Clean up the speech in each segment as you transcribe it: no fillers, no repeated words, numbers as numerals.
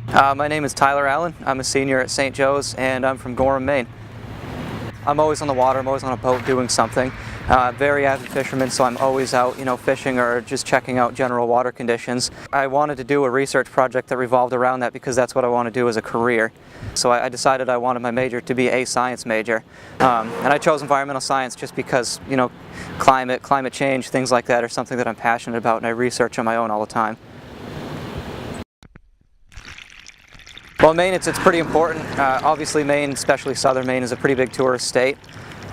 My name is Tyler Allen. I'm a senior at St. Joe's and I'm from Gorham, Maine. I'm always on the water, I'm always on a boat doing something. Very avid fisherman, so I'm always out, fishing or just checking out general water conditions. I wanted to do a research project that revolved around that because that's what I want to do as a career. So I decided I wanted my major to be a science major. And I chose environmental science just because, climate change, things like that are something that I'm passionate about and I research on my own all the time. Well, Maine, it's pretty important. Obviously Maine, especially southern Maine, is a pretty big tourist state.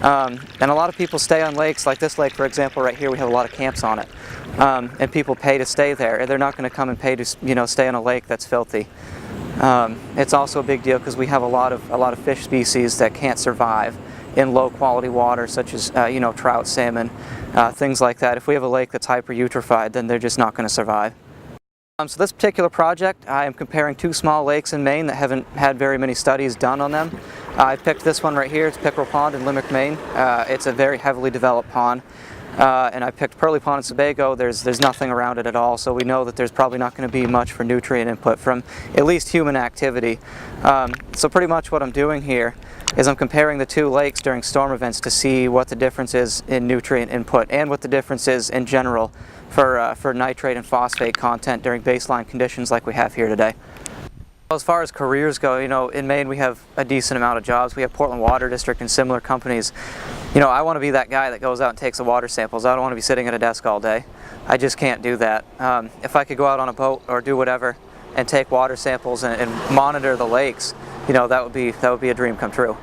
And a lot of people stay on lakes, like this lake for example right here, we have a lot of camps on it. And people pay to stay there. They're not going to come and pay to stay on a lake that's filthy. It's also a big deal because we have a lot of fish species that can't survive in low quality water, such as trout, salmon, things like that. If we have a lake that's hyper eutrophied, then they're just not going to survive. So this particular project, I am comparing two small lakes in Maine that haven't had very many studies done on them. I picked this one right here, it's Pickerel Pond in Limerick, Maine. It's a very heavily developed pond. And I picked Pearly Pond in Sebago. There's nothing around it at all, so we know that there's probably not going to be much for nutrient input from at least human activity. So pretty much what I'm doing here is I'm comparing the two lakes during storm events to see what the difference is in nutrient input and what the difference is in general for nitrate and phosphate content during baseline conditions like we have here today. As far as careers go, in Maine we have a decent amount of jobs. We have Portland Water District and similar companies. I want to be that guy that goes out and takes the water samples. I don't want to be sitting at a desk all day. I just can't do that. If I could go out on a boat or do whatever and take water samples and monitor the lakes, that would be a dream come true.